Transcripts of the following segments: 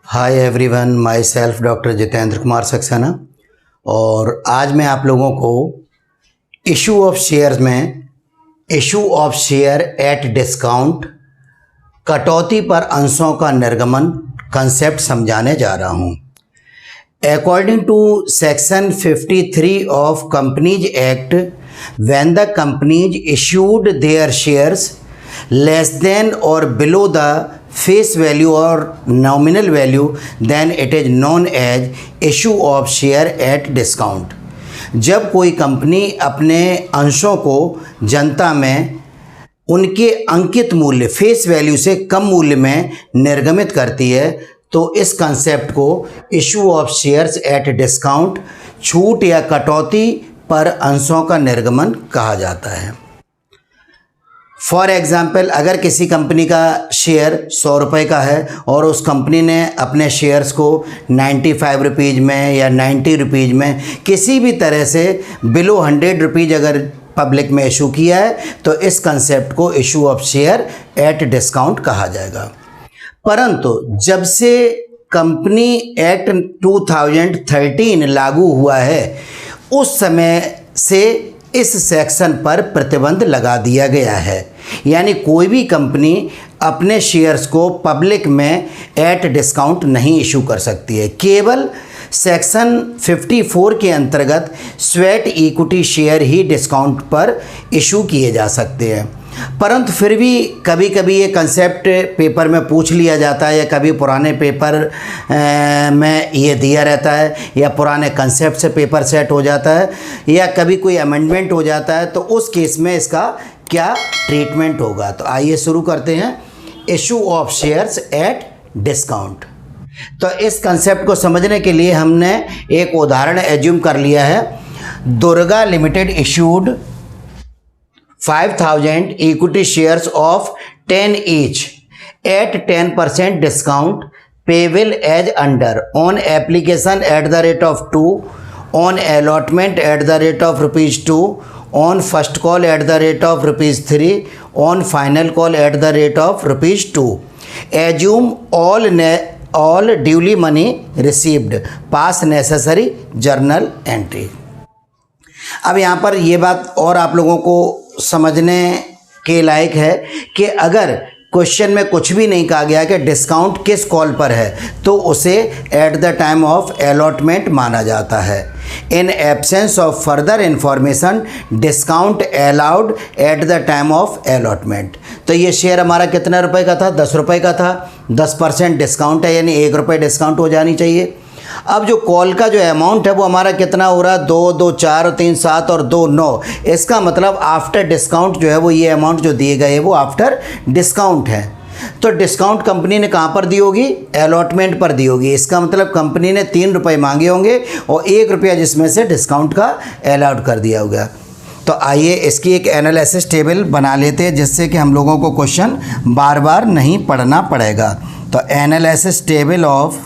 Hi everyone, my self doctor Jitendra Kumar Saxena. और आज मैं आप लोगों को इशू ऑफ शेयर्स में issue of share at discount, कटौती पर अंशों का निर्गमन कंसेप्ट समझाने जा रहा हूँ। According to Section 53 of Companies Act, when the companies issued their shares less than or below the face value or nominal value, then it is known as issue of share at discount। जब कोई company अपने अंशों को जनता में उनके अंकित मूल्य face value से कम मूल्य में निर्गमित करती है तो इस कंसेप्ट को issue of shares at discount, छूट या कटौती पर अंशों का निर्गमन कहा जाता है। फॉर एग्ज़ाम्पल, अगर किसी कंपनी का शेयर 100 रुपये का है और उस कंपनी ने अपने शेयर्स को 95 रुपीज़ में या 90 रुपीज़ में किसी भी तरह से बिलो 100 रुपीज़ अगर पब्लिक में इशू किया है तो इस कंसेप्ट को issue of share at discount कहा जाएगा। परंतु जब से कंपनी एक्ट 2013 लागू हुआ है उस समय से इस सेक्शन पर प्रतिबंध लगा दिया गया है, यानी कोई भी कंपनी अपने शेयर्स को पब्लिक में एट डिस्काउंट नहीं इशू कर सकती है। केवल सेक्शन 54 के अंतर्गत स्वेट इक्विटी शेयर ही डिस्काउंट पर इशू किए जा सकते हैं। परंतु फिर भी कभी कभी ये कंसेप्ट पेपर में पूछ लिया जाता है या कभी पुराने पेपर में ये दिया रहता है या पुराने कंसेप्ट से पेपर सेट हो जाता है या कभी कोई अमेंडमेंट हो जाता है, तो उस केस में इसका क्या ट्रीटमेंट होगा। तो आइए शुरू करते हैं issue of shares at discount. तो इस कंसेप्ट को समझने के लिए हमने एक उदाहरण एज्यूम कर लिया है। Durga limited issued 5000 equity shares of 10 each at 10% discount, payable as under: on application at the rate of 2, on allotment at the rate of ₹2, on first call at the rate of ₹3, on final call at the rate of ₹2. Assume all duly money received, pass necessary journal entry। अब यहाँ पर ये बात और आप लोगों को समझने के लायक है कि अगर क्वेश्चन में कुछ भी नहीं कहा गया कि डिस्काउंट किस कॉल पर है तो उसे at the time of allotment माना जाता है। In absence of further information, discount allowed at the time of allotment. तो ये शेयर हमारा कितने रुपए का था? 10 रुपये का था। 10% डिस्काउंट है, यानी 1 रुपये डिस्काउंट हो जानी चाहिए। अब जो कॉल का जो अमाउंट है वो हमारा कितना हो रहा है? 2, 2, 4, 3, 7 और 2, 9। इसका मतलब आफ्टर डिस्काउंट जो है वो ये अमाउंट जो दिए गए वो आफ्टर डिस्काउंट है। तो डिस्काउंट कंपनी ने कहाँ पर दी होगी? अलॉटमेंट पर दी होगी। इसका मतलब कंपनी ने 3 रुपये मांगे होंगे और 1 रुपया जिसमें से डिस्काउंट का अलाउड कर दिया होगा। तो आइए इसकी एक एनालिसिस टेबल बना लेते हैं जिससे कि हम लोगों को क्वेश्चन बार बार नहीं पढ़ना पड़ेगा। तो analysis table of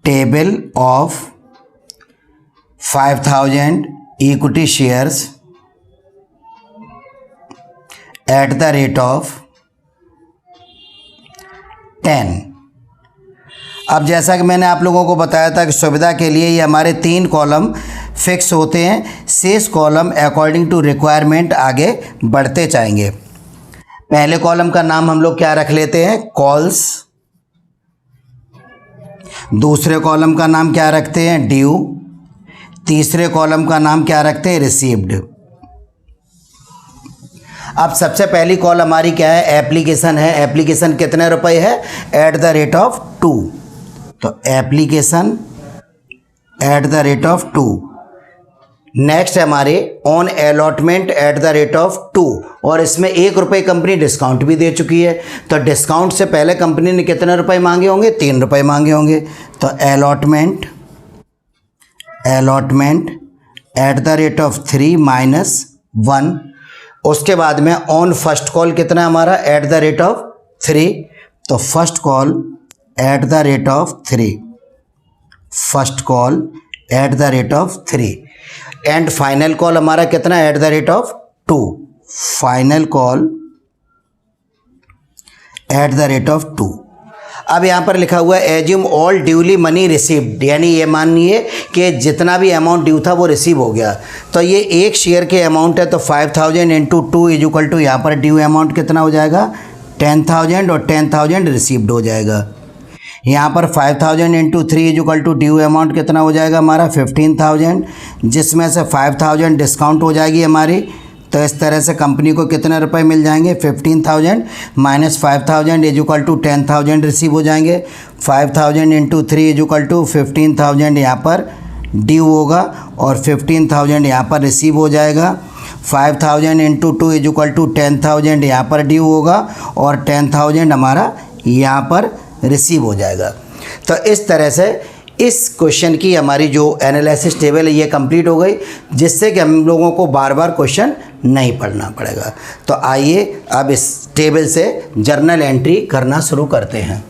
table of 5000 equity shares at the rate of 10। अब जैसा कि मैंने आप लोगों को बताया था कि सुविधा के लिए ये हमारे 3 कॉलम फिक्स होते हैं, शेष कॉलम अकॉर्डिंग टू रिक्वायरमेंट आगे बढ़ते जाएंगे। पहले कॉलम का नाम हम लोग क्या रख लेते हैं? कॉल्स। दूसरे कॉलम का नाम क्या रखते हैं? ड्यू। तीसरे कॉलम का नाम क्या रखते हैं? रिसीव्ड। अब सबसे पहली कॉल हमारी क्या है? एप्लीकेशन है। एप्लीकेशन कितने रुपए है? At the rate of 2। तो application at the rate of 2। Next है हमारे on allotment at the rate of 2, और इसमें 1 रुपये कंपनी डिस्काउंट भी दे चुकी है। तो डिस्काउंट से पहले कंपनी ने कितने रुपए मांगे होंगे? 3 रुपये मांगे होंगे। तो allotment at the rate of 3 - 1। उसके बाद में ऑन फर्स्ट कॉल कितना हमारा? At the rate of 3। तो first call at the rate of 3, first call at the rate of 3। And final call हमारा कितना? At the rate of 2, final call at the rate of 2। अब यहाँ पर लिखा हुआ है assume all duly money received, यानी ये मानिए कि जितना भी अमाउंट ड्यू था वो रिसीव हो गया। तो ये एक शेयर के अमाउंट है, तो 5000 इंटू 2 इज इक्वल टू यहाँ पर ड्यू अमाउंट कितना हो जाएगा 10,000 और 10,000 रिसीव्ड हो जाएगा। यहाँ पर 5000 into 3 is equal to due amount कितना हो जाएगा हमारा 15,000, जिसमें से 5000 डिस्काउंट हो जाएगी हमारी। तो इस तरह से कंपनी को कितने रुपए मिल जाएंगे 15,000 minus 5000 is equal to 10,000 receive हो जाएंगे। 5000 इंटू 3 इज इक्वल टू 15,000 यहाँ पर ड्यू होगा और 15,000 यहाँ पर रिसीव हो जाएगा। 5000 इंटू 2 इज इक्वल टू 10,000 यहाँ पर ड्यू होगा और 10,000 हमारा यहाँ पर रिसीव हो जाएगा। तो इस तरह से इस क्वेश्चन की हमारी जो एनालिसिस टेबल है ये कंप्लीट हो गई, जिससे कि हम लोगों को बार बार क्वेश्चन नहीं पढ़ना पड़ेगा। तो आइए अब इस टेबल से जर्नल एंट्री करना शुरू करते हैं।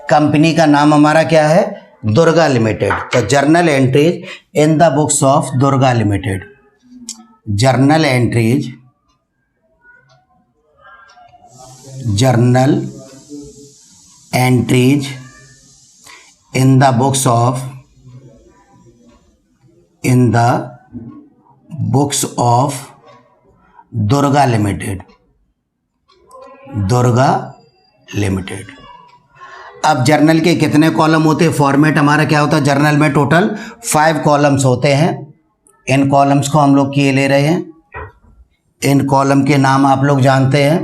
कंपनी का नाम हमारा क्या है दुर्गा लिमिटेड। तो journal entries in the books of Durga limited, journal entries in the books of Durga limited, Durga limited. अब जर्नल के कितने कॉलम होते हैं, फॉर्मेट हमारा क्या होता है जर्नल में टोटल 5 कॉलम्स होते हैं। इन कॉलम्स को हम लोग किए ले रहे हैं। इन कॉलम के नाम आप लोग जानते हैं।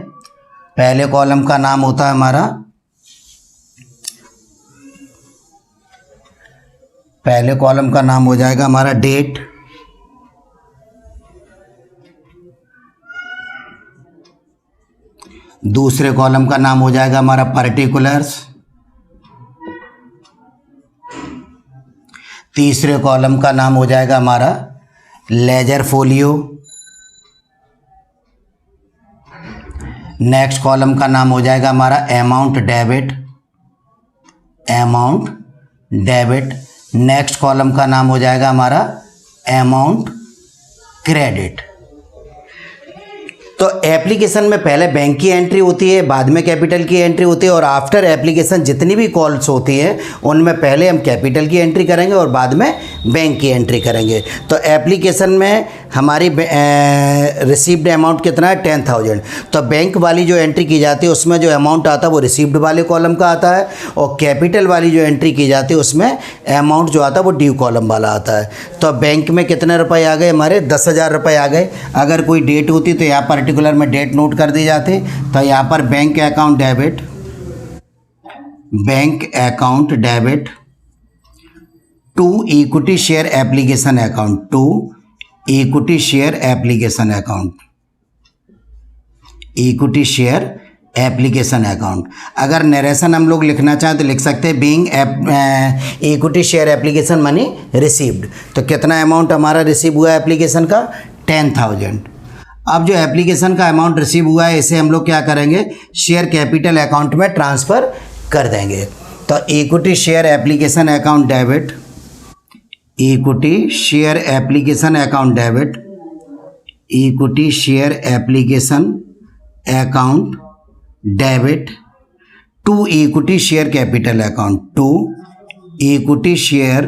पहले कॉलम का नाम होता है हमारा, पहले कॉलम का नाम हो जाएगा हमारा डेट। दूसरे कॉलम का नाम हो जाएगा हमारा पर्टिकुलर्स। तीसरे कॉलम का नाम हो जाएगा हमारा लेजर फोलियो। नेक्स्ट कॉलम का नाम हो जाएगा हमारा amount debit, amount debit. Next column का नाम हो जाएगा हमारा अमाउंट क्रेडिट। तो एप्लीकेशन में पहले बैंक की एंट्री होती है, बाद में कैपिटल की एंट्री होती है, और आफ्टर एप्लीकेशन जितनी भी कॉल्स होती हैं उनमें पहले हम कैपिटल की एंट्री करेंगे और बाद में बैंक की एंट्री करेंगे। तो एप्लीकेशन में हमारी रिसीव्ड अमाउंट कितना है 10,000। तो बैंक वाली जो एंट्री की जाती है उसमें जो अमाउंट आता है वो रिसीव्ड वाले कॉलम का आता है, और कैपिटल वाली जो एंट्री की जाती है उसमें अमाउंट जो आता है वो ड्यू कॉलम वाला आता है। तो बैंक में कितने रुपए आ गए हमारे 10,000 रुपये आ गए। अगर कोई डेट होती तो यहाँ पर्टिकुलर में डेट नोट कर दी जाती। तो यहाँ पर bank account debit, bank account debit to equity share application account, to equity share application account, equity share application account. अगर नरेशन हम लोग लिखना चाहें तो लिख सकते हैं being equity share application money received. तो कितना अमाउंट हमारा रिसीव हुआ है एप्लीकेशन का 10,000। अब जो एप्लीकेशन का अमाउंट रिसीव हुआ है इसे हम लोग क्या करेंगे शेयर कैपिटल अकाउंट में ट्रांसफ़र कर देंगे। तो equity share application account debit, equity share application account debit, equity share application account debit to equity share capital account, to equity share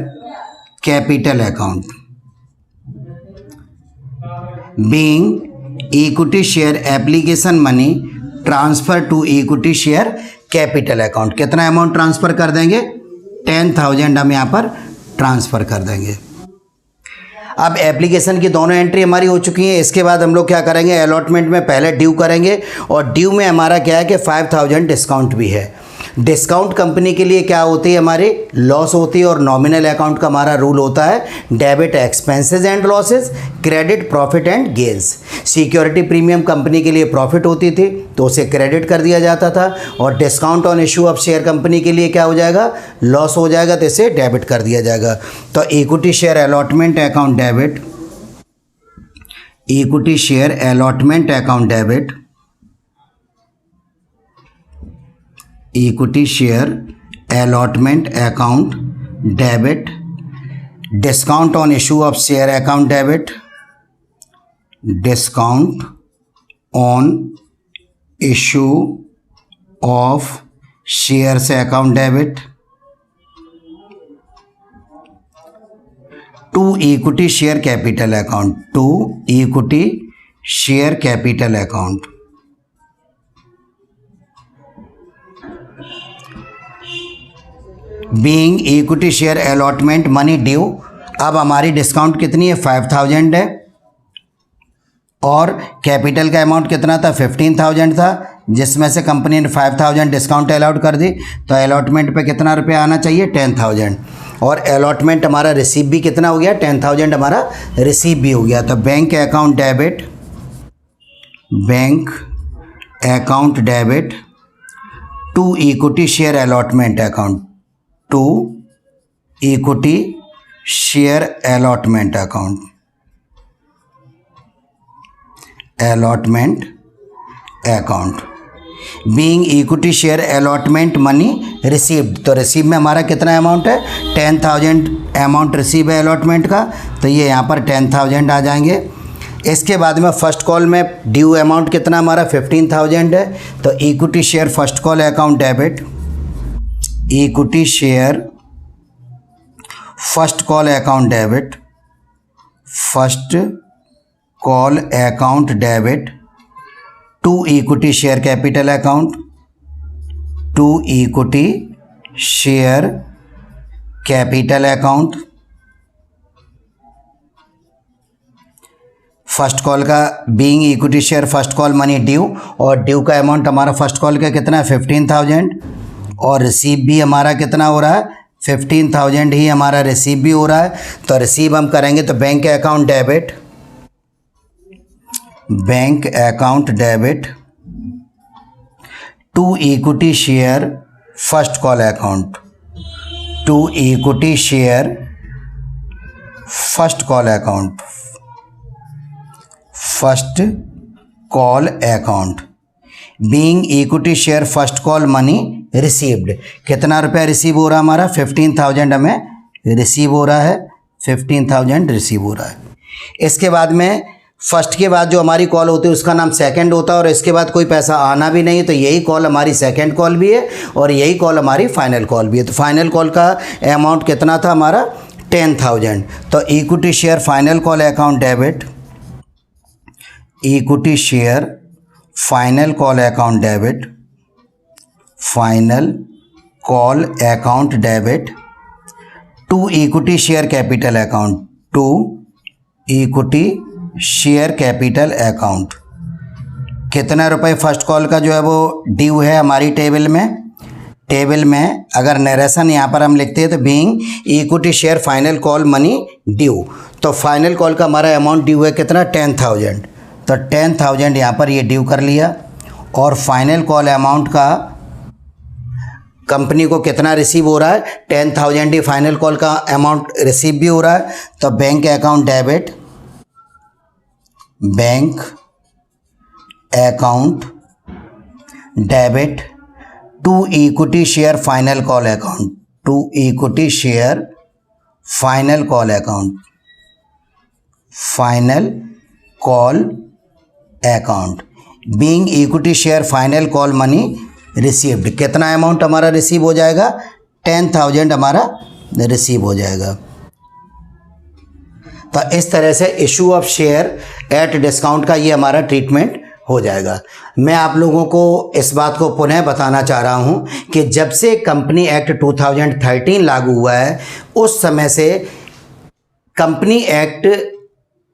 capital account being equity share application money transfer to equity share capital account. कितना amount transfer कर देंगे 10,000 हम यहाँ पर transfer कर देंगे। अब application की दोनों एंट्री हमारी हो चुकी हैं। इसके बाद हम लोग क्या करेंगे अलॉटमेंट में पहले ड्यू करेंगे, और ड्यू में हमारा क्या है कि 5,000 डिस्काउंट भी है। डिस्काउंट कंपनी के लिए क्या होती है हमारी लॉस होती है, और नॉमिनल अकाउंट का हमारा रूल होता है debit expenses and losses, credit profit and gains. Security premium company के लिए प्रॉफिट होती थी तो उसे क्रेडिट कर दिया जाता था, और discount on issue of share company के लिए क्या हो जाएगा लॉस हो जाएगा तो इसे डेबिट कर दिया जाएगा। तो equity share allotment account debit, equity share allotment account debit, equity share allotment account debit, discount on issue of share account debit, discount on issue of shares account debit to equity share capital account, to equity share capital account. Being equity share allotment money due, अब हमारी discount कितनी है 5000 है और capital का amount कितना था 15000 था, जिसमें से कंपनी ने 5000 डिस्काउंट अलॉट कर दी, तो अलॉटमेंट पे कितना रुपया आना चाहिए 10000, और अलॉटमेंट हमारा रिसीव भी कितना हो गया 10000 हमारा रिसीव भी हो गया। तो bank account debit, bank account debit to equity share allotment account, to equity share allotment account, allotment account. Being equity share allotment money received, तो रिसीव में हमारा कितना अमाउंट है 10000 अमाउंट रिसीव है अलॉटमेंट का, तो ये यहाँ पर 10000 आ जाएंगे। इसके बाद में फर्स्ट कॉल में ड्यू अमाउंट कितना हमारा 15000 है, तो equity share first call account debit, equity share first call account debit, first call account debit to equity share capital account, to equity share capital account. First call का being equity share first call money due, और due का amount हमारा first call का कितना है 15000, और receive भी हमारा कितना हो रहा है 15000 ही हमारा रिसीव भी हो रहा है। तो रिसीव हम करेंगे तो bank account debit, bank account debit to equity share first call account, to equity share first call account, first call account. Being equity share first call money received, कितना रुपया रिसीव हो रहा है हमारा 15000 हमें रिसीव हो रहा है, 15000 रिसीव हो रहा है। इसके बाद में फर्स्ट के बाद जो हमारी कॉल होती है उसका नाम सेकंड होता है, और इसके बाद कोई पैसा आना भी नहीं, तो यही कॉल हमारी सेकंड कॉल भी है और यही कॉल हमारी फाइनल कॉल भी है। तो फाइनल कॉल का अमाउंट कितना था हमारा 10000, तो equity share final call account debit, equity share final call account debit, final call account debit to equity share capital account, to equity share capital account. कितना रुपए फर्स्ट कॉल का जो है वो ड्यू है हमारी टेबल में अगर नरेशन यहाँ पर हम लिखते हैं तो being equity share final call money due, तो फाइनल कॉल का हमारा अमाउंट ड्यू है कितना 10000, तो 10000 यहाँ पर ये ड्यू कर लिया, और फाइनल कॉल अमाउंट का कंपनी को कितना रिसीव हो रहा है 10000 ही फाइनल कॉल का अमाउंट रिसीव भी हो रहा है। तो bank account debit, bank account debit to equity share final call account, to equity share final call account, final call account. Being equity share final call money received, कितना amount हमारा receive हो जाएगा 10000 हमारा रिसीव हो जाएगा। तो इस तरह से issue of share at discount का ये हमारा ट्रीटमेंट हो जाएगा। मैं आप लोगों को इस बात को पुनः बताना चाह रहा हूँ कि जब से कंपनी एक्ट 2013 लागू हुआ है उस समय से कंपनी एक्ट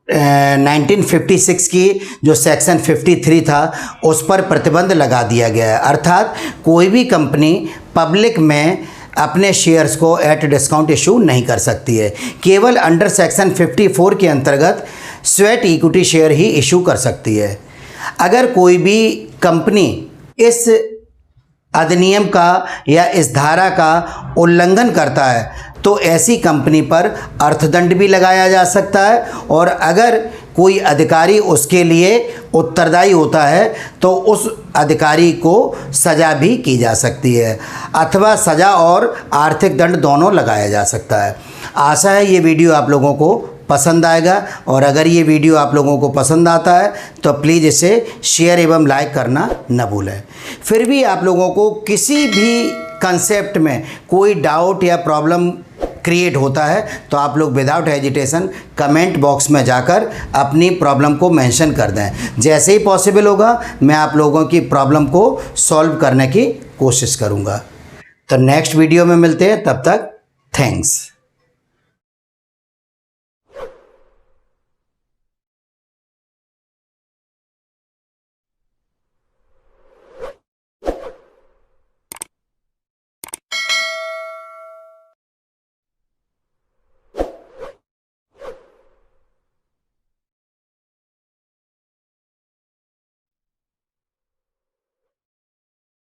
1956 की जो सेक्शन 53 था उस पर प्रतिबंध लगा दिया गया है, अर्थात कोई भी कंपनी पब्लिक में अपने शेयर्स को एट डिस्काउंट इशू नहीं कर सकती है। केवल अंडर सेक्शन 54 के अंतर्गत स्वेट इक्विटी शेयर ही इशू कर सकती है। अगर कोई भी कंपनी इस अधिनियम का या इस धारा का उल्लंघन करता है तो ऐसी कंपनी पर अर्थदंड भी लगाया जा सकता है, और अगर कोई अधिकारी उसके लिए उत्तरदायी होता है तो उस अधिकारी को सज़ा भी की जा सकती है, अथवा सज़ा और आर्थिक दंड दोनों लगाया जा सकता है। आशा है ये वीडियो आप लोगों को पसंद आएगा। और अगर ये वीडियो आप लोगों को पसंद आता है तो प्लीज़ इसे शेयर एवं लाइक करना न भूलें। फिर भी आप लोगों को किसी भी कंसेप्ट में कोई डाउट या प्रॉब्लम क्रिएट होता है तो आप लोग विदाउट हेजिटेशन कमेंट बॉक्स में जाकर अपनी प्रॉब्लम को मेंशन कर दें। जैसे ही पॉसिबल होगा मैं आप लोगों की प्रॉब्लम को सॉल्व करने की कोशिश करूंगा। तो नेक्स्ट वीडियो में मिलते हैं, तब तक थैंक्स।